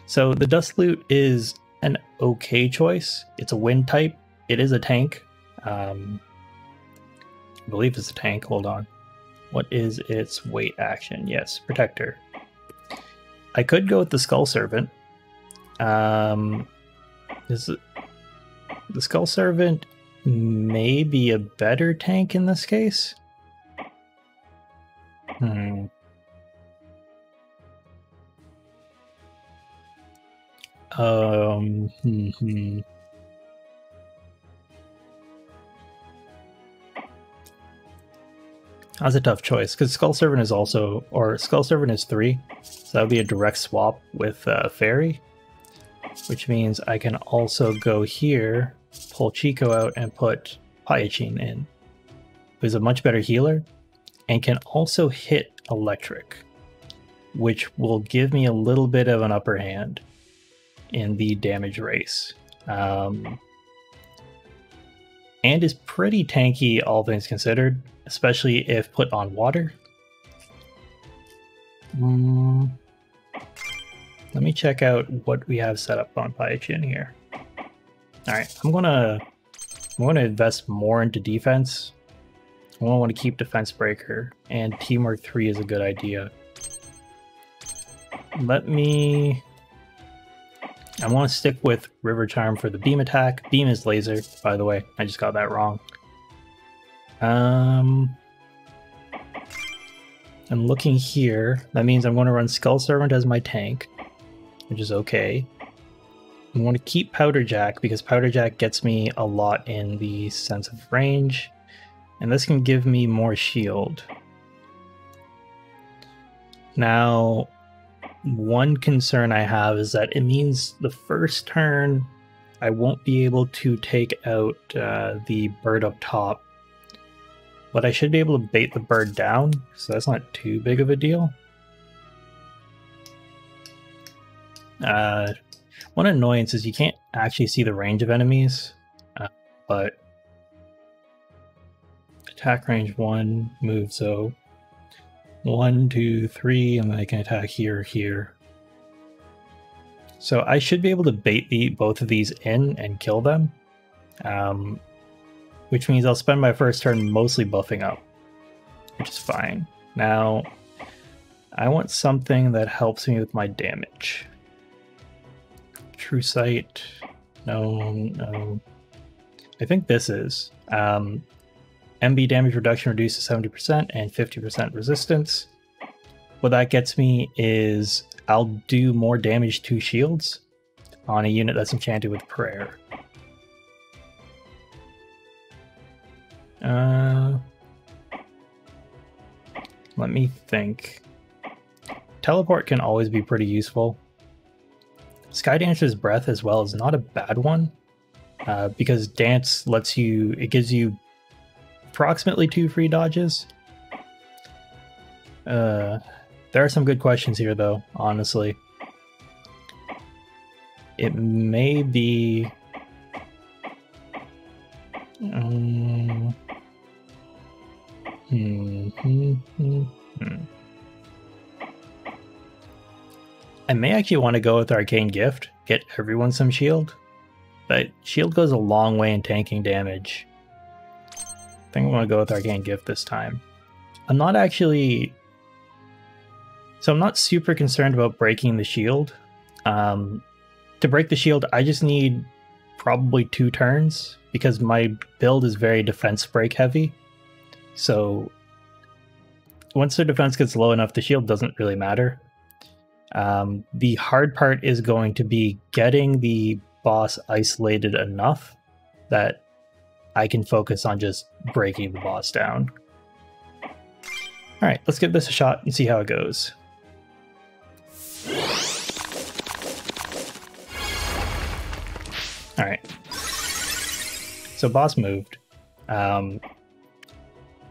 So the dust loot is an okay choice. It's a wind type. It is a tank. I believe it's a tank. Hold on. What is its weight action? Yes, protector. I could go with the Skull Servant. The Skull Servant may be a better tank in this case. That's a tough choice because Skull Servant is also, or Skull Servant is 3, so that would be a direct swap with Fairy, which means I can also go here, pull Chico out, and put Pyachine in, who's a much better healer and can also hit electric, which will give me a little bit of an upper hand in the damage race. And is pretty tanky, all things considered, especially if put on water. Let me check out what we have set up on Pyachin here. All right, I'm gonna invest more into defense. I want to keep Defense Breaker, and Teamwork 3 is a good idea. I want to stick with River Charm for the beam attack. Beam is laser, by the way. I just got that wrong. I'm looking here. That means I'm going to run Skull Servant as my tank, which is okay. I want to keep Powder Jack because Powder Jack gets me a lot in the sense of range, and this can give me more shield. Now, one concern I have is that it means the first turn I won't be able to take out the bird up top, but I should be able to bait the bird down, so that's not too big of a deal. One annoyance is you can't actually see the range of enemies, but attack range 1, move so 1, 2, 3, and then I can attack here. So I should be able to bait both of these in and kill them, which means I'll spend my first turn mostly buffing up, which is fine. Now, I want something that helps me with my damage. True Sight, no. I think this is. MB damage reduction reduced to 70% and 50% resistance. What that gets me is I'll do more damage to shields on a unit that's enchanted with Prayer. Let me think. Teleport can always be pretty useful. Skydancer's Breath as well is not a bad one, because Dance lets you, it gives you approximately 2 free dodges. There are some good questions here though, honestly. It may be... I may actually want to go with Arcane Gift, get everyone some shield, but shield goes a long way in tanking damage. I think I want to go with Arcane Gift this time. I'm not super concerned about breaking the shield. To break the shield, I just need probably 2 turns because my build is very defense break heavy. So once their defense gets low enough, the shield doesn't really matter. The hard part is going to be getting the boss isolated enough that I can focus on just breaking the boss down. Alright, let's give this a shot and see how it goes. Alright. So boss moved. I'm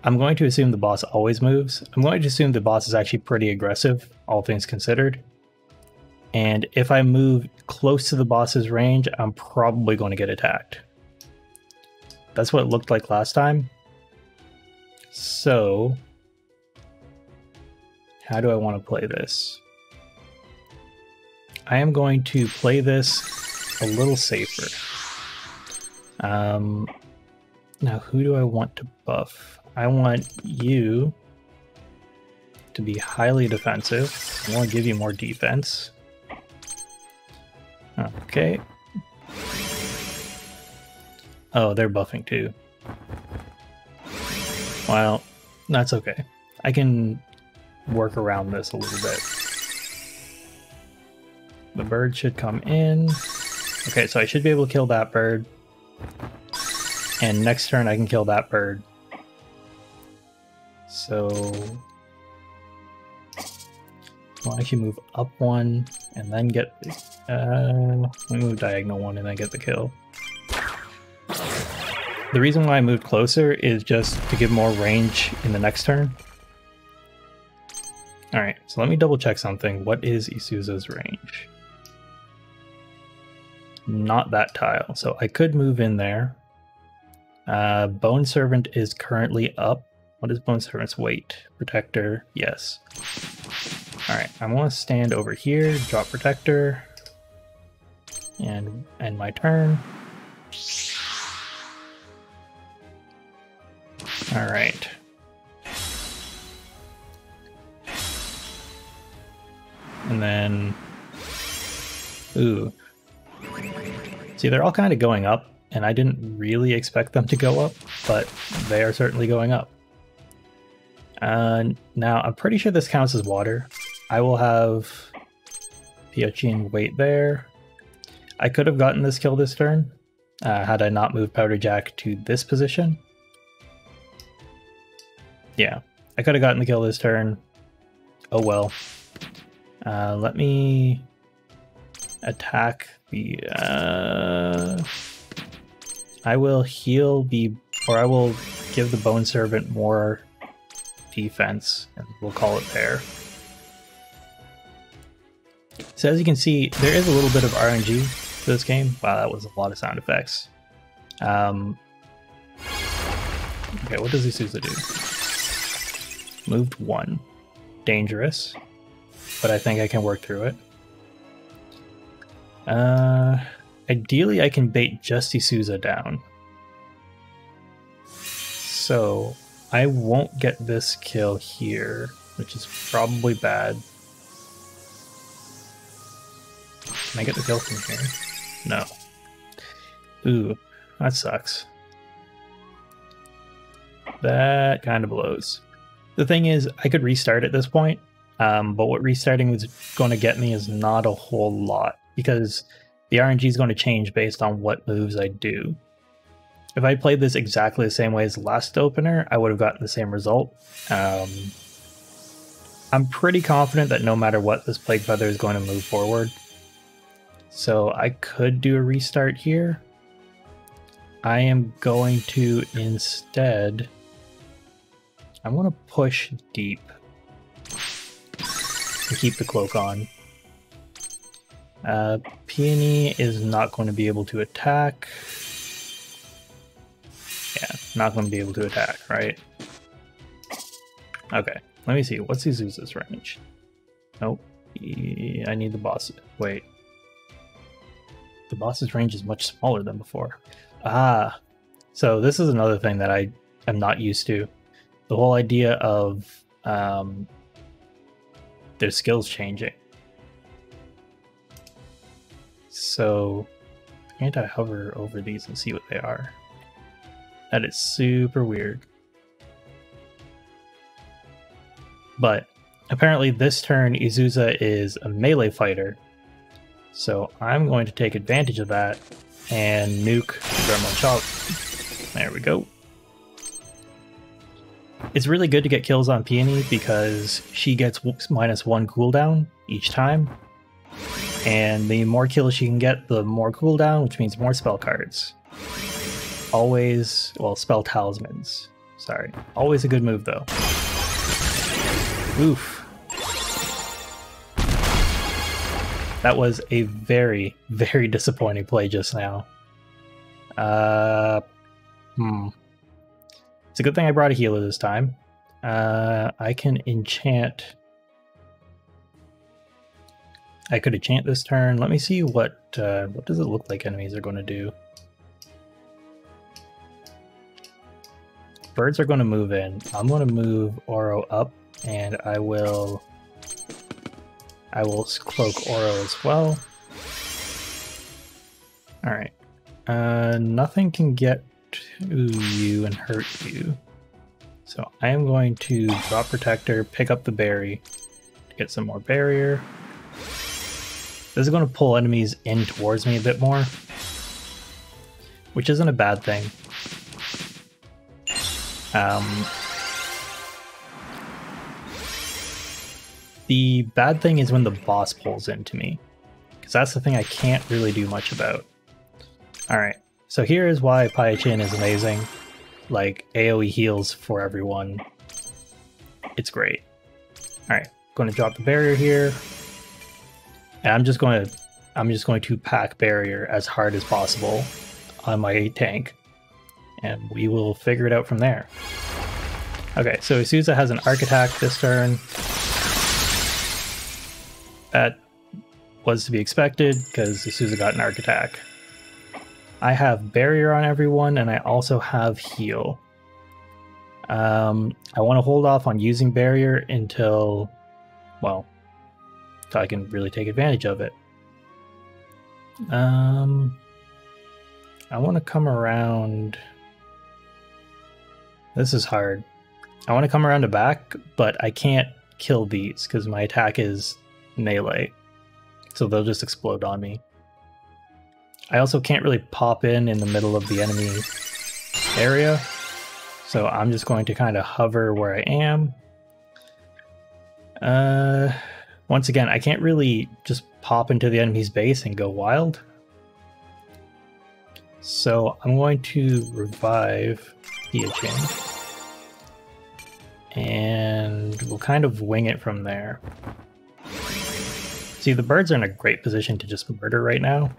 going to assume the boss always moves. I'm going to assume the boss is actually pretty aggressive, all things considered. And if I move close to the boss's range, I'm probably going to get attacked. That's what it looked like last time. So, how do I want to play this? I am going to play this a little safer. Now, who do I want to buff? I want you to be highly defensive. I want to give you more defense. Okay. Oh, they're buffing too. Well, that's okay. I can work around this a little bit. The bird should come in. Okay, so I should be able to kill that bird. And next turn I can kill that bird. So I'll actually move up one and then get let me move diagonal one and then get the kill. The reason why I moved closer is just to give more range in the next turn. Alright, so let me double check something. What is Isuza's range? Not that tile, so I could move in there. Bone Servant is currently up. What is Bone Servant's weight? Protector, yes. Alright, I'm going to stand over here, drop Protector, and end my turn. Alright. And then... Ooh. See, they're all kind of going up, and I didn't really expect them to go up, but they are certainly going up. Now, I'm pretty sure this counts as water. I will have Piochin wait there. I could have gotten this kill this turn, had I not moved Powder Jack to this position. Yeah, I could have gotten the kill this turn. Oh well. Let me attack the... I will heal the... or I will give the Bone Servant more defense, and we'll call it there. So as you can see, there is a little bit of RNG to this game. Wow, that was a lot of sound effects. Okay, what does Isuza do? Moved one. Dangerous, but I think I can work through it. Ideally, I can bait just Isuza down. So I won't get this kill here, which is probably bad. Can I get the kill from here? No. Ooh, that sucks. That kind of blows. The thing is, I could restart at this point, but what restarting was going to get me is not a whole lot, because the RNG is going to change based on what moves I do. If I played this exactly the same way as the last opener, I would have gotten the same result. I'm pretty confident that no matter what, this Plague Feather is going to move forward. So I could do a restart here. I am going to instead... I'm going to push deep and keep the cloak on. Peony is not going to be able to attack. Yeah, not going to be able to attack, right? Okay, let me see. What's Isuza's range? Nope. I need the boss. Wait. The boss's range is much smaller than before. Ah, so this is another thing that I am not used to. The whole idea of their skills changing. So, anti-hover over these and see what they are. That is super weird. But apparently this turn Izuza is a melee fighter, so I'm going to take advantage of that and nuke Gremlin Chop. There we go. It's really good to get kills on Peony because she gets -1 cooldown each time. And the more kills she can get, the more cooldown, which means more spell cards. Always, well, spell talismans. Sorry. Always a good move, though. Oof. That was a very, very disappointing play just now. It's a good thing I brought a healer this time. I can enchant... I could enchant this turn. Let me see what does it look like enemies are going to do. Birds are going to move in. I'm going to move Oro up, and I will cloak Oro as well. All right. Nothing can get to you and hurt you. So I am going to drop Protector, pick up the berry to get some more barrier. This is going to pull enemies in towards me a bit more, which isn't a bad thing. The bad thing is when the boss pulls into me, because that's the thing I can't really do much about. Alright, so here is why Paichin is amazing. Like, AoE heals for everyone. It's great. Alright, going to drop the barrier here. And I'm just going to pack barrier as hard as possible on my tank. And we will figure it out from there. Okay, so Isuza has an arc attack this turn. That was to be expected because Isuza got an arc attack. I have barrier on everyone, and I also have heal. I want to hold off on using barrier until, well, so I can really take advantage of it. I want to come around. This is hard. I want to come around the back, but I can't kill these because my attack is melee. So they'll just explode on me. I also can't really pop in the middle of the enemy area. So I'm just going to kind of hover where I am. Once again, I can't really just pop into the enemy's base and go wild. So I'm going to revive Hyachin. And we'll kind of wing it from there. See, the birds are in a great position to just murder right now.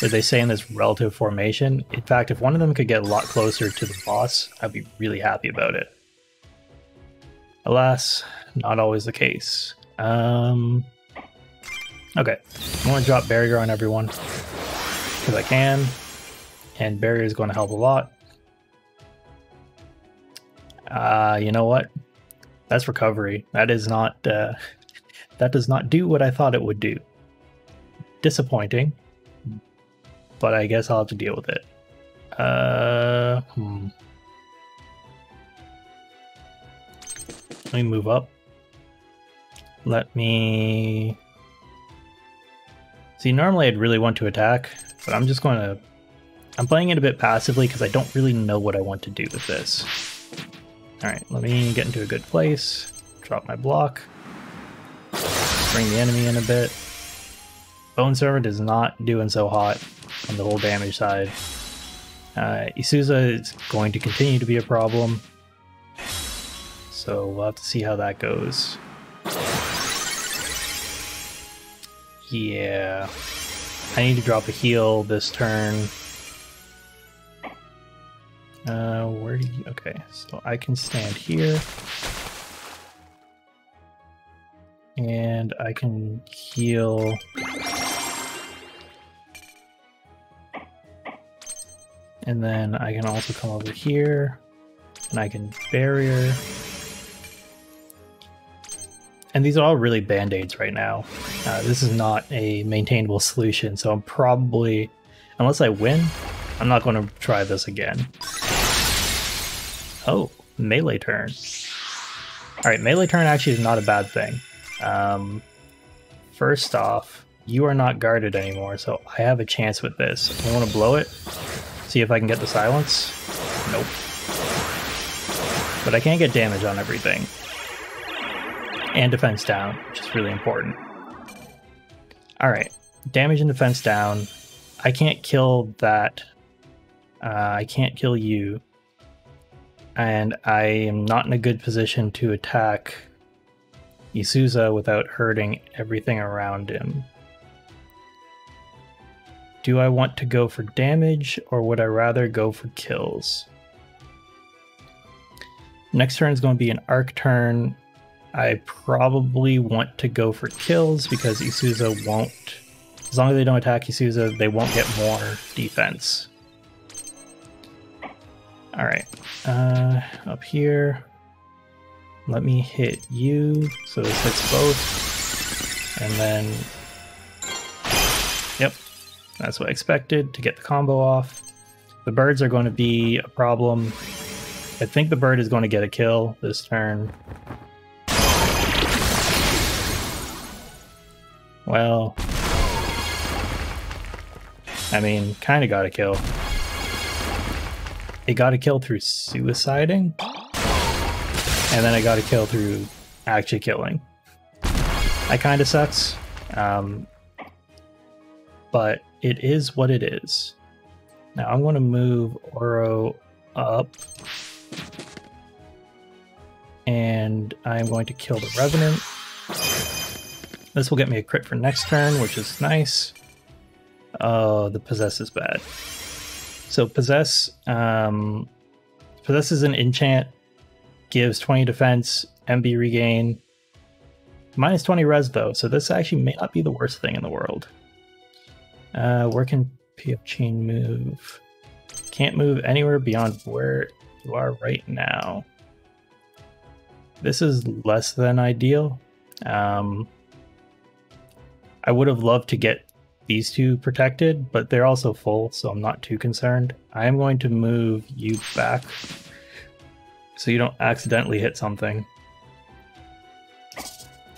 But they say in this relative formation. In fact, if one of them could get a lot closer to the boss, I'd be really happy about it. Alas, not always the case. Okay, I'm going to drop barrier on everyone because I can, and barrier is going to help a lot. You know what? That's recovery. That is not. That does not do what I thought it would do. Disappointing, but I guess I'll have to deal with it. Let me move up. Let me... See, normally I'd really want to attack, but I'm just going to... I'm playing it a bit passively because I don't really know what I want to do with this. Alright, let me get into a good place. Drop my block. Bring the enemy in a bit. Bone Servant is not doing so hot on the whole damage side. Isuza is going to continue to be a problem. So we'll have to see how that goes. Yeah. I need to drop a heal this turn. Where do you... Okay, so I can stand here. And I can heal... And then I can also come over here, and I can barrier. And these are all really band-aids right now. This is not a maintainable solution, so I'm probably, unless I win, I'm not going to try this again. Oh, melee turn. Alright, melee turn actually is not a bad thing. First off, you are not guarded anymore, so I have a chance with this. I want to blow it, see if I can get the silence. Nope. But I can't get damage on everything. And defense down, which is really important. Alright, damage and defense down. I can't kill that. I can't kill you. And I am not in a good position to attack Isuza without hurting everything around him. Do I want to go for damage, or would I rather go for kills? Next turn is going to be an arc turn. I probably want to go for kills because Isuza won't, as long as they don't attack Isuza, they won't get more defense. Alright, up here. Let me hit you, so this hits both, and then, yep, that's what I expected to get the combo off. The birds are going to be a problem. I think the bird is going to get a kill this turn. Well, I mean, kind of got a kill. It got a kill through suiciding. And then I got a kill through actually killing. That kind of sucks. But it is what it is. Now I'm going to move Oro up. And I'm going to kill the Revenant. This will get me a crit for next turn, which is nice. Oh, the Possess is bad. So Possess, Possess is an enchant. Gives 20 defense, MB regain, minus 20 res though, so this actually may not be the worst thing in the world. Where can PF Chain move? Can't move anywhere beyond where you are right now. This is less than ideal. I would have loved to get these two protected, but they're also full, so I'm not too concerned. I am going to move you back so you don't accidentally hit something.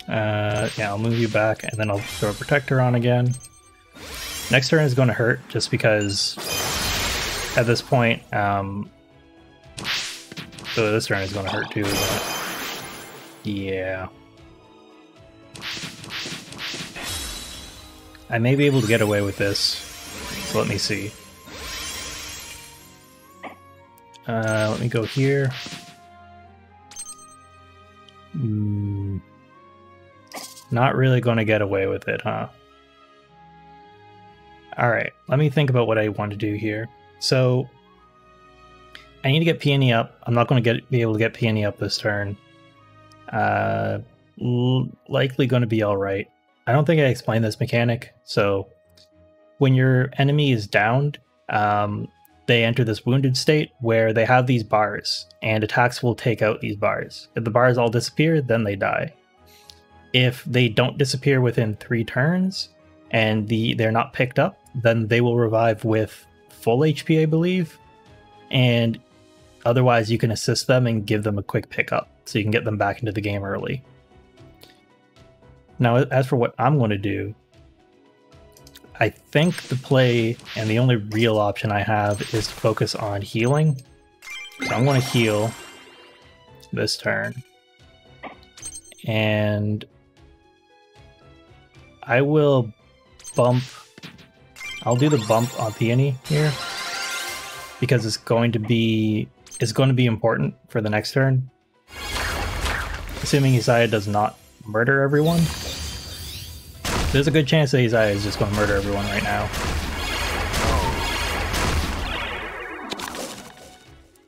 Yeah, I'll move you back, and then I'll throw a protector on again. Next turn is going to hurt, just because at this point, so this turn is going to hurt too, isn't it? Yeah. I may be able to get away with this, so let me see. Let me go here. Not really going to get away with it, huh? Alright, let me think about what I want to do here. So, I need to get Peony up. I'm not going to be able to get Peony up this turn. Likely going to be alright. I don't think I explained this mechanic. So, when your enemy is downed, they enter this wounded state where they have these bars, and attacks will take out these bars. If the bars all disappear, then they die. If they don't disappear within 3 turns, and they're not picked up, then they will revive with full HP, I believe. And otherwise, you can assist them and give them a quick pickup, so you can get them back into the game early. Now, as for what I'm going to do, I think the play and the only real option I have is to focus on healing. So I'm going to heal this turn. And I will bump. I'll do the bump on Peony here because it's going to be important for the next turn. Assuming Isaiah does not murder everyone. There's a good chance that Isaiah is just going to murder everyone right now.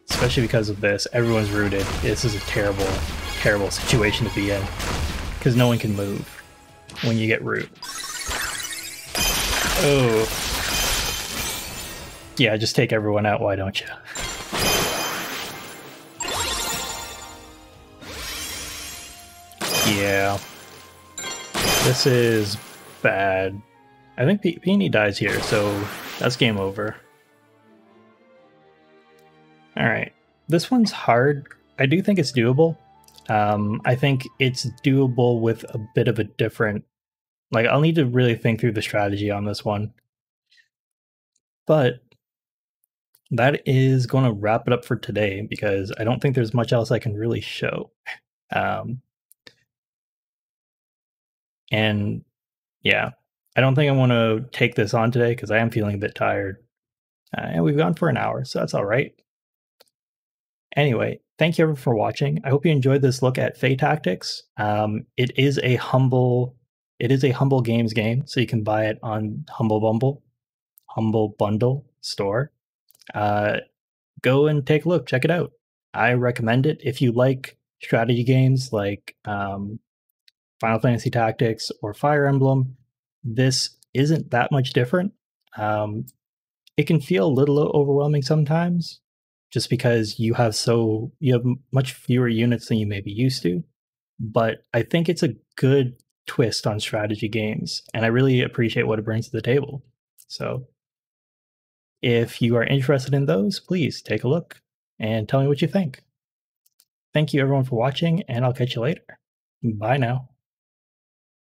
Especially because of this. Everyone's rooted. This is a terrible, terrible situation to be in. Because no one can move when you get root. Oh. Yeah, just take everyone out, why don't you? Yeah. This is bad. I think Peony dies here, so that's game over. Alright. This one's hard. I do think it's doable. I think it's doable with a bit of a different, like, I'll need to really think through the strategy on this one. But that is going to wrap it up for today because I don't think there's much else I can really show. Um, and yeah, I don't think I want to take this on today because I am feeling a bit tired. And we've gone for an hour, so that's all right. Anyway, thank you everyone for watching. I hope you enjoyed this look at Fae Tactics. It is a humble games game, so you can buy it on Humble Bundle store. Go and take a look, check it out. I recommend it if you like strategy games like Final Fantasy Tactics or Fire Emblem. This isn't that much different. It can feel a little overwhelming sometimes, just because you have much fewer units than you may be used to. But I think it's a good twist on strategy games, and I really appreciate what it brings to the table. So if you are interested in those, please take a look and tell me what you think. Thank you everyone for watching, and I'll catch you later. Bye now.